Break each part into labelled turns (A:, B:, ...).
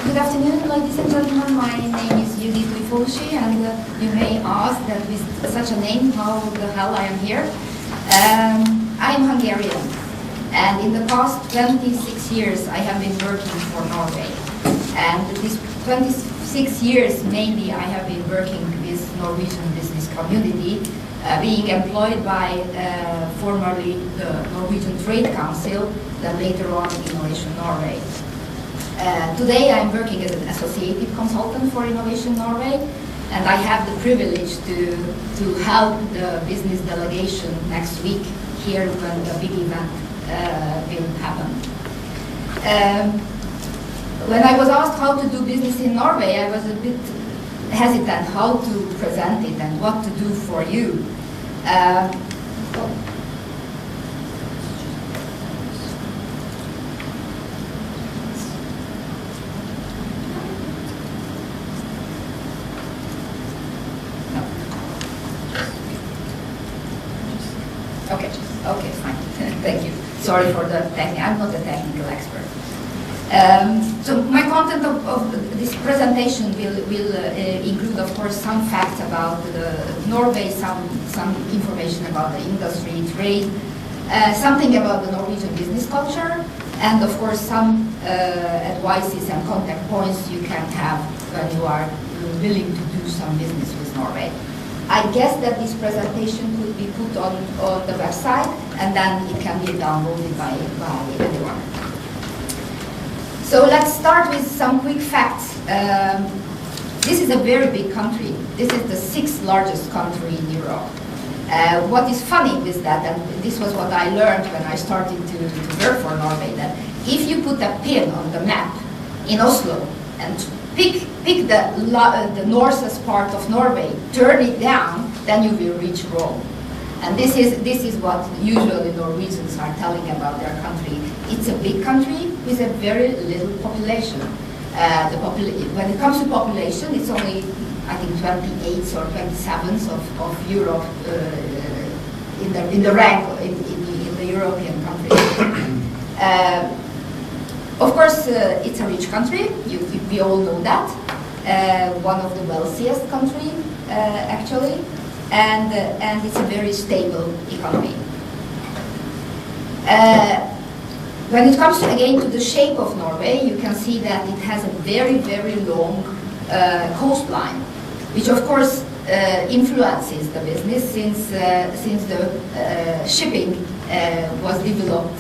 A: Good afternoon, ladies and gentlemen. My name is Judit Ujfalussy, and you may ask that with such a name, how the hell I am here. I am Hungarian, and in the past 26 years I have been working for Norway. And these 26 years mainly I have been working with Norwegian business community, being employed by formerly the Norwegian Trade Council, then later on Innovation Norway. Today I'm working as an associated consultant for Innovation Norway, and I have the privilege to help the business delegation next week here when the big event will happen. When I was asked how to do business in Norway, I was a bit hesitant how to present it and what to do for you. Okay, fine. Thank you. Sorry for the technical. I'm not a technical expert. So my content of this presentation will include, of course, some facts about Norway, some information about the industry, trade, something about the Norwegian business culture, and of course some advices and contact points you can have when you are willing to do some business with Norway. I guess that this presentation could be put on the website, and then it can be downloaded by anyone. So let's start with some quick facts. This is a very big country. This is the 6th largest country in Europe. What is funny with that, and this was what I learned when I started to work for Norway, that if you put a pin on the map in Oslo and pick the northest part of Norway, turn it down, then you will reach Rome. And this is what usually Norwegians are telling about their country. It's a big country with a very little population. When it comes to population, it's only, I think, 28th or 27th of Europe in the rank in the European countries. Of course, it's a rich country. We all know that. One of the wealthiest country, actually, and it's a very stable economy. When it comes again to the shape of Norway, you can see that it has a very, very long coastline, which of course influences the business since the shipping was developed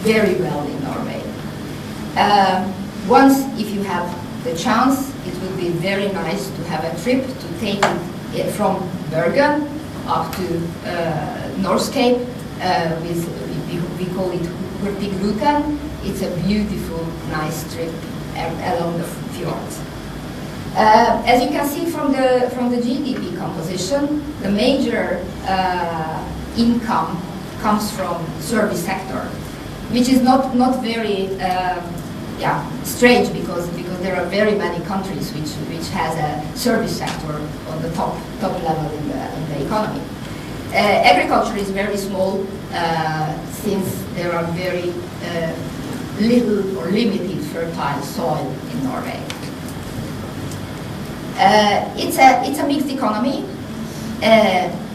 A: very well in Norway. Once, if you have the chance, it would be very nice to have a trip to take it from Bergen up to North Cape. We call it Hurtigruten. It's a beautiful, nice trip along the fjords. As you can see from the GDP composition, the major income comes from service sector, which is not very strange because there are very many countries which has a service sector on the top level in the economy. Agriculture is very small since there are very little or limited fertile soil in Norway. It's a mixed economy,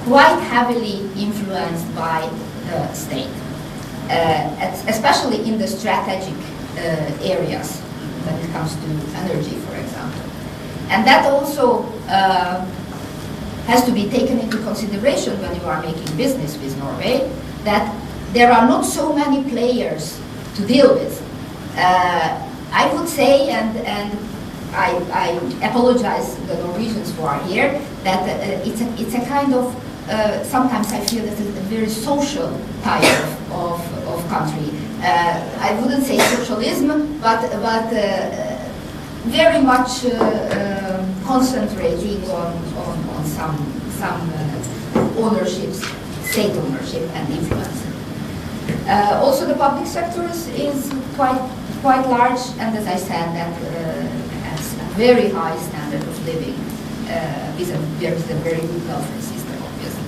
A: quite heavily influenced by the state, especially in the strategic areas when it comes to energy, for example. And that also has to be taken into consideration when you are making business with Norway, that there are not so many players to deal with. I would say, and I apologize to the Norwegians who are here, that it's a kind of, sometimes I feel that it's a very social type of country. I wouldn't say socialism, but very much concentrating on some ownerships, state ownership and influence. Also, the public sector is quite large, and as I said, that has a very high standard of living. There is a very good welfare system, obviously.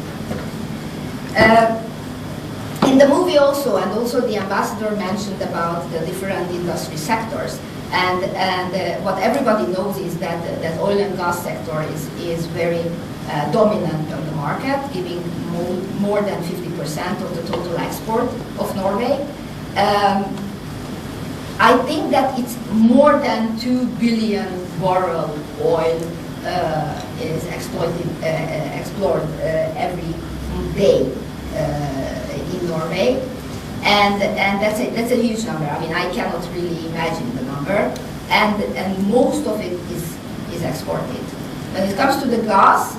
A: In the movie also, and also the ambassador mentioned about the different industry sectors, And what everybody knows is that that oil and gas sector is very dominant on the market, giving more than 50% of the total export of Norway. I think that it's more than 2 billion barrel oil is explored every day in Norway, and that's a huge number. I mean, I cannot really imagine the number, and most of it is exported. When it comes to the gas,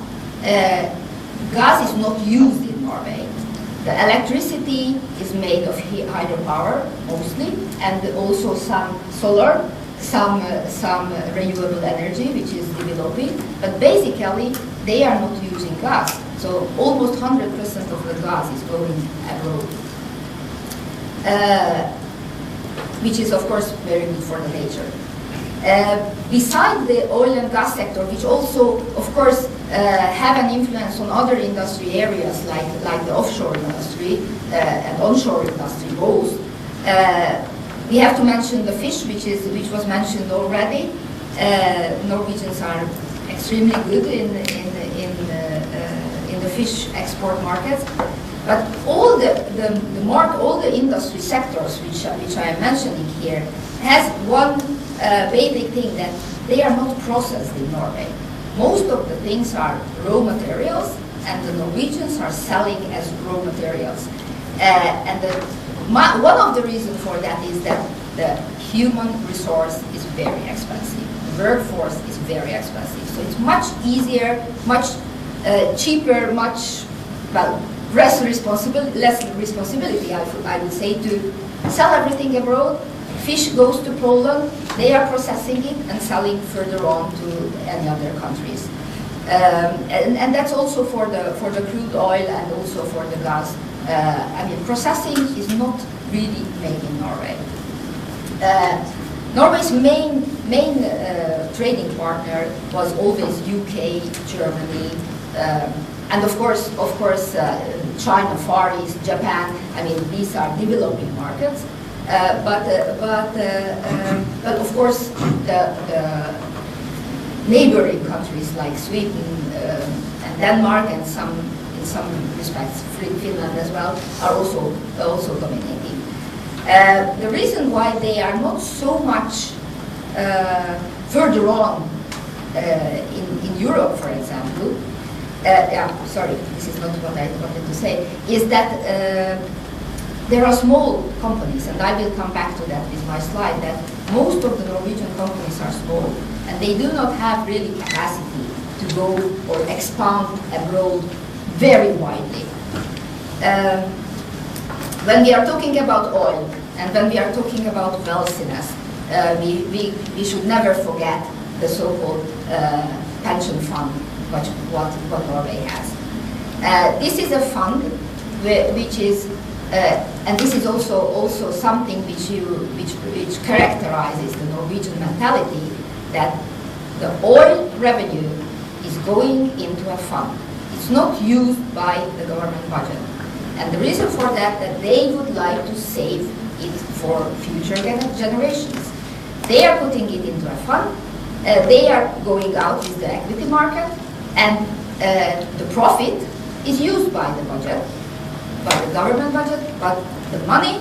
A: gas is not used in Norway. The electricity is made of hydropower mostly, and also some solar, some renewable energy, which is developing. But basically, they are not using gas. So almost 100% of the gas is going abroad, which is of course very good for the nature. Beside the oil and gas sector, which also, of course, have an influence on other industry areas like the offshore industry and onshore industry both, we have to mention the fish, which was mentioned already. Norwegians are extremely good in the fish export markets, but all the industry sectors which I am mentioning here has one basic thing, that they are not processed in Norway. Most of the things are raw materials, and the Norwegians are selling as raw materials. One of the reasons for that is that the human resource is very expensive. The workforce is very expensive. So it's much easier, much cheaper, much, well, less responsibility, I would say, to sell everything abroad. Fish goes to Poland, they are processing it and selling further on to any other countries. And that's also for the crude oil and also for the gas. I mean, processing is not really made in Norway. Norway's main trading partner was always UK, Germany, and of course, China, Far East, Japan. I mean, these are developing markets. But of course, the neighboring countries like Sweden and Denmark, and in some respects Finland as well, are also dominating. The reason why they are not so much further on in Europe, for example, sorry, this is not what I wanted to say, is that there are small companies, and I will come back to that with my slide, that most of the Norwegian companies are small, and they do not have really capacity to go or expand abroad very widely. When we are talking about oil, and when we are talking about wealthiness, we should never forget the so-called pension fund, what Norway has. This is a fund which is and this is also something which characterizes the Norwegian mentality, that the oil revenue is going into a fund. It's not used by the government budget. And the reason for that they would like to save it for future generations. They are putting it into a fund. They are going out with the equity market, and the profit is used by the budget, by the government budget, but the money,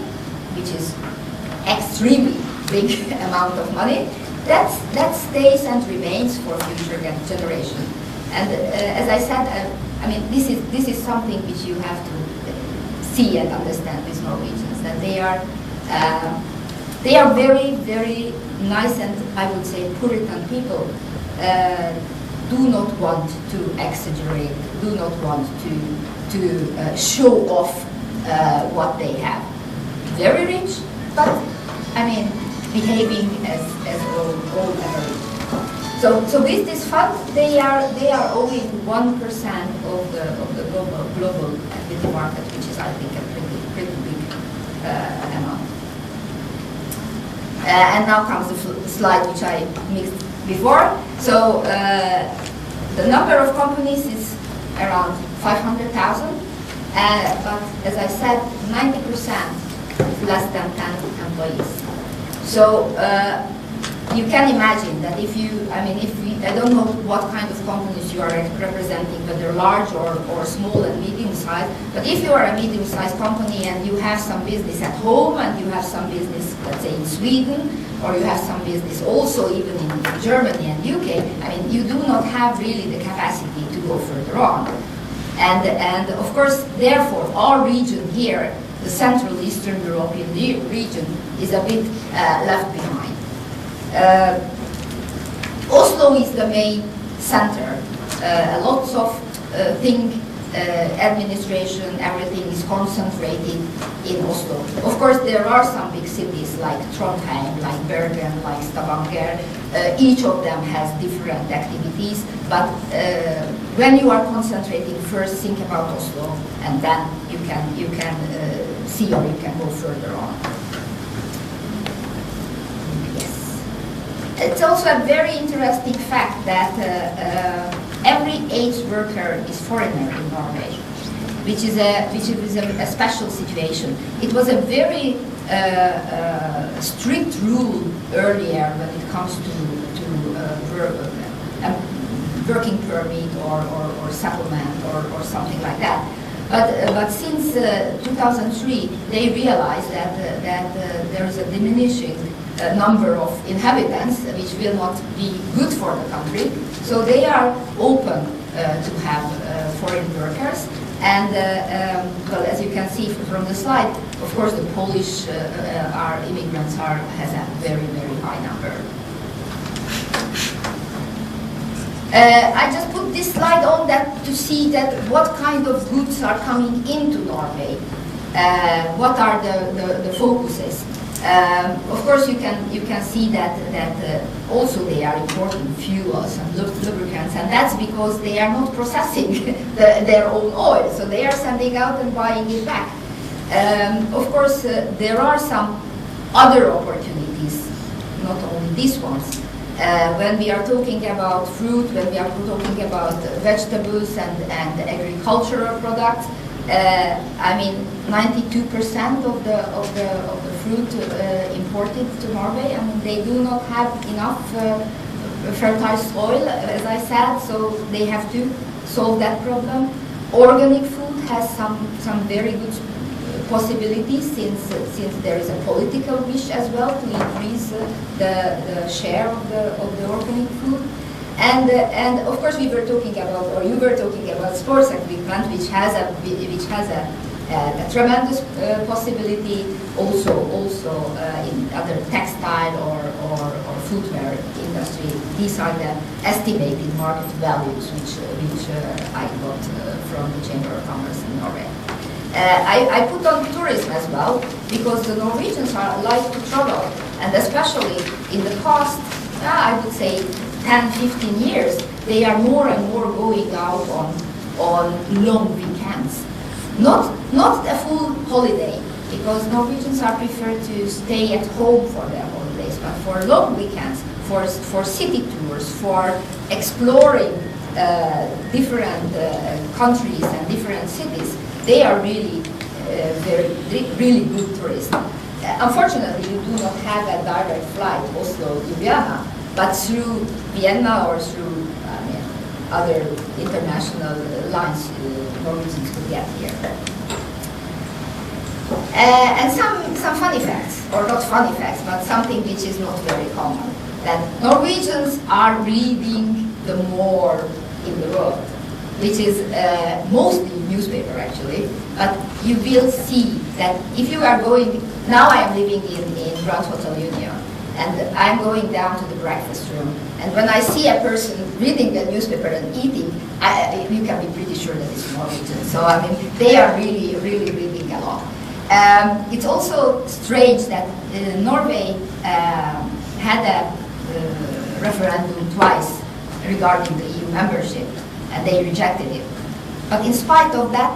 A: which is extremely big amount of money, that stays and remains for future generations. And as I said, I mean, this is something which you have to see and understand with Norwegians, that they are very, very nice, and I would say Puritan people. Do not want to exaggerate, do not want to show off what they have. Very rich, but I mean, behaving as all average. So with this fund, they are owing 1% of the global equity market, which is, I think, a pretty big amount. And now comes the slide which I mixed before. So the number of companies is around 500,000, but as I said, 90% is less than 10 employees. So you can imagine that if you, I don't know what kind of companies you are representing, whether large or small and medium-sized, but if you are a medium-sized company and you have some business at home and you have some business, let's say, in Sweden, or you have some business also even in Germany and UK, you do not have really the capacity to go further on. And of course, therefore, our region here, the Central Eastern European region, is a bit left behind. Oslo is the main center. Lots of administration, everything is concentrated in Oslo. Of course, there are some big cities like Trondheim, like Bergen, like Stavanger. Each of them has different activities, but when you are concentrating, first think about Oslo, and then you can see or you can go further on. Yes. It's also a very interesting fact that every 8th worker is foreigner in Norway, which is a special situation. It was a very strict rule earlier when it comes to working permit or settlement or something like that. But since 2003, they realized that there is a diminishing number of inhabitants, which will not be good for the country. So they are open to have foreign workers. And well, as you can see from the slide, of course, the Polish immigrants has a very, very high number. I just put this slide on that to see that what kind of goods are coming into Norway. What are the focuses? Of course, you can see that also they are importing fuels and lubricants, and that's because they are not processing their own oil, so they are sending out and buying it back. Of course, there are some other opportunities, not only these ones. When we are talking about fruit, when we are talking about vegetables and agricultural products, 92% of the fruit imported to Norway, they do not have enough fertile soil, as I said, so they have to solve that problem. Organic food has some very good possibilities since there is a political wish as well to increase the share of the organic food. And of course we were talking about, or you were talking about, sports equipment, which has a tremendous possibility. Also in other textile or footwear industry. These are the estimated market values which I got from the Chamber of Commerce in Norway. I put on tourism as well, because the Norwegians like to travel, and especially in the past, I would say 10-15 years, they are more and more going out on long weekends. Not a full holiday, because Norwegians are prefer to stay at home for their holidays, but for long weekends, for city tours, for exploring different countries and different cities, they are really really good tourists. Unfortunately, you do not have a direct flight Oslo-Ljubljana, but through Vienna or through other international lines, Norwegians could get here. And some funny facts, or not funny facts, but something which is not very common, that Norwegians are reading the more in the world, which is mostly newspaper actually, but you will see that if you are going, now I am living in Grand Hotel Union, and I'm going down to the breakfast room, and when I see a person reading the newspaper and eating, you can be pretty sure that it's Norwegian. So they are really reading a lot. It's also strange that Norway had a referendum twice regarding the EU membership, and they rejected it. But in spite of that,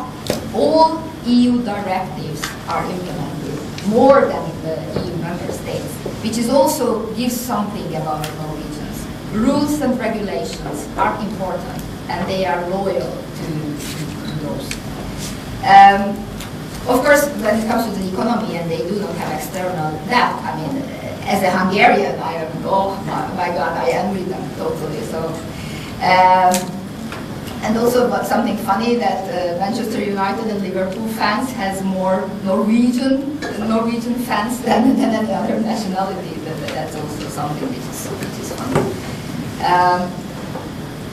A: all EU directives are implemented, more than in the EU member states, which is also gives something about Norwegians. Rules and regulations are important, and they are loyal to those. Of course, when it comes to the economy, and they do not have external debt, as a Hungarian, I am, oh my God, I envy them totally. So, and also something funny that Manchester United and Liverpool fans has more Norwegian fans than any other nationality. That's also something which is funny.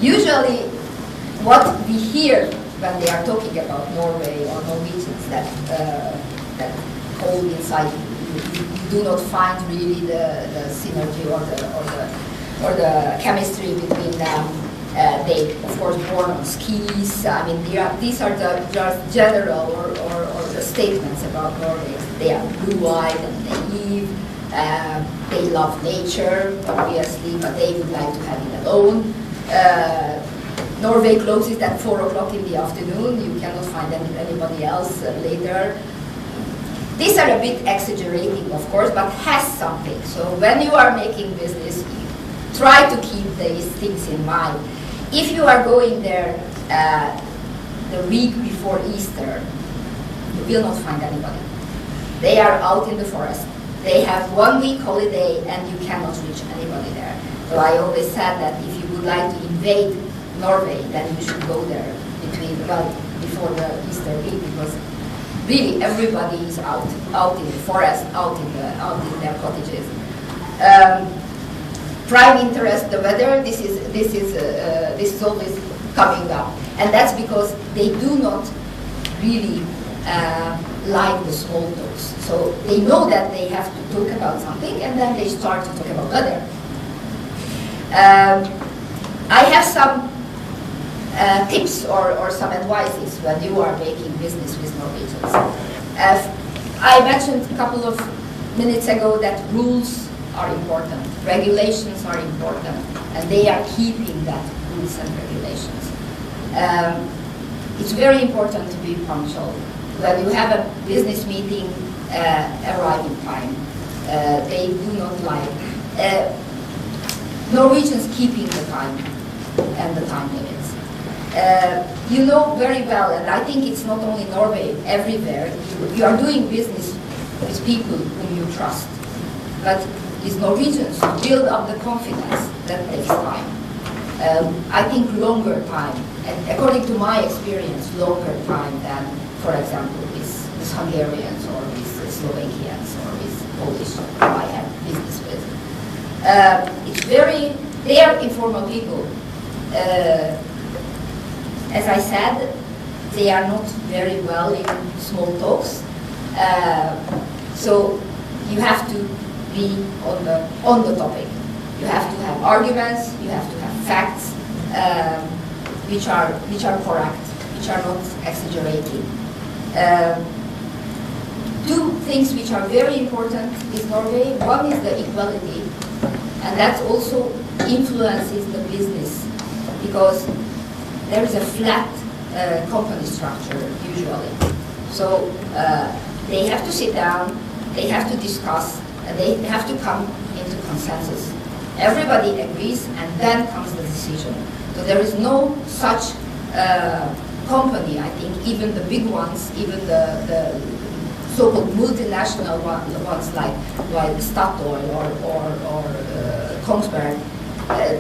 A: Usually, what we hear when they are talking about Norway or Norwegians that hold inside, you do not find really the synergy or the chemistry between them. They, of course, born on skis. I mean, these are just general or the statements about Norway. They are blue-eyed and naive. They love nature, obviously, but they would like to have it alone. Norway closes at 4 o'clock in the afternoon. You cannot find anybody else later. These are a bit exaggerating, of course, but has something. So when you are making business, try to keep these things in mind. If you are going there the week before Easter, you will not find anybody. They are out in the forest. They have 1 week holiday and you cannot reach anybody there. So I always said that if you would like to invade Norway, then you should go there before the Easter week, because really everybody is out in the forest, out in their cottages. Prime interest, the weather. This is always coming up, and that's because they do not really like the small talks. So they know that they have to talk about something, and then they start to talk about weather. I have some tips or some advices when you are making business with Norwegians. I mentioned a couple of minutes ago that rules are important, regulations are important, and they are keeping that rules and regulations. It's very important to be punctual. When you have a business meeting, arrive in time. They do not like Norwegians keeping the time and the time limits. You know very well, and I think it's not only Norway, everywhere, you are doing business with people whom you trust. But with Norwegians, to build up the confidence, that takes time. I think longer time, and according to my experience, longer time than, for example, with Hungarians or with Slovakians or with Polish who I have business with. They are informal people. As I said, they are not very well in small talks. So you have to be on the topic. You have to have arguments, you have to have facts, which are correct, which are not exaggerating. Two things which are very important in Norway. One is the equality, and that also influences the business, because there is a flat company structure usually. So they have to sit down, they have to discuss, and they have to come into consensus. Everybody agrees, and then comes the decision. So there is no such company, I think, even the big ones, even the so-called multinational ones like Statoil or Kongsberg,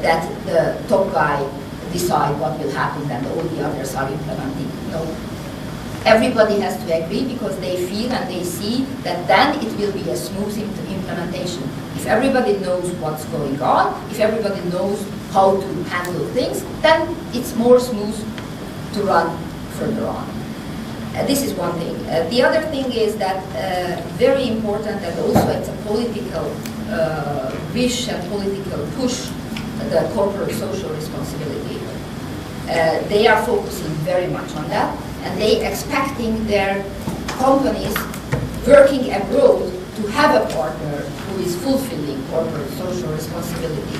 A: that the top guy decide what will happen and all the others are implementing. No. Everybody has to agree, because they feel and they see that then it will be a smooth implementation. If everybody knows what's going on, if everybody knows how to handle things, then it's more smooth to run further on. This is one thing. The other thing is that very important, and also it's a political wish and political push, the corporate social responsibility. They are focusing very much on that, and they expecting their companies working abroad to have a partner who is fulfilling corporate social responsibility.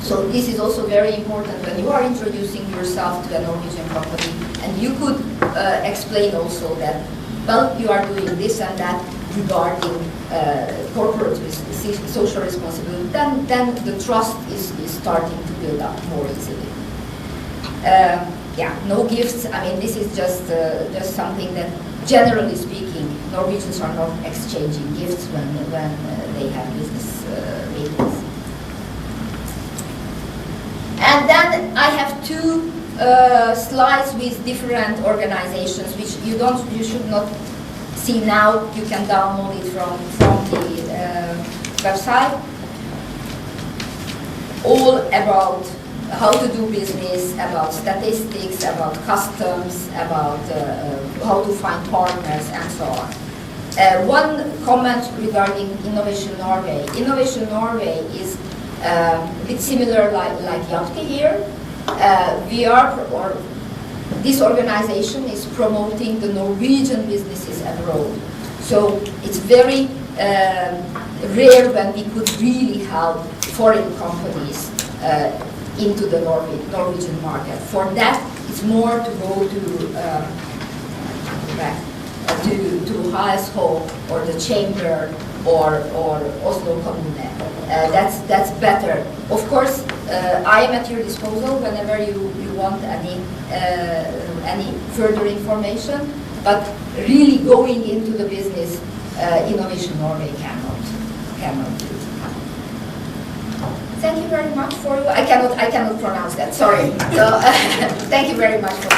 A: So this is also very important when you are introducing yourself to a Norwegian company, and you could explain also that, well, you are doing this and that regarding corporate social responsibility, then the trust is starting to build up more easily. Yeah, no gifts. I mean, this is just something that, generally speaking, Norwegians are not exchanging gifts when they have business meetings. And then I have two slides with different organizations, which you should not see now. You can download it from the website. All about how to do business, about statistics, about customs, about how to find partners, and so on. One comment regarding Innovation Norway. Innovation Norway is a bit similar like Judit here. This organization is promoting the Norwegian businesses abroad. So it's very rare when we could really help foreign companies into the Norwegian market. For that, it's more to go to HSH or the Chamber or Oslo Kommune. That's better. Of course, I am at your disposal whenever you want any further information. But really going into the business, Innovation Norway cannot do. Thank you very much for you. I cannot pronounce that. Sorry. So, thank you very much for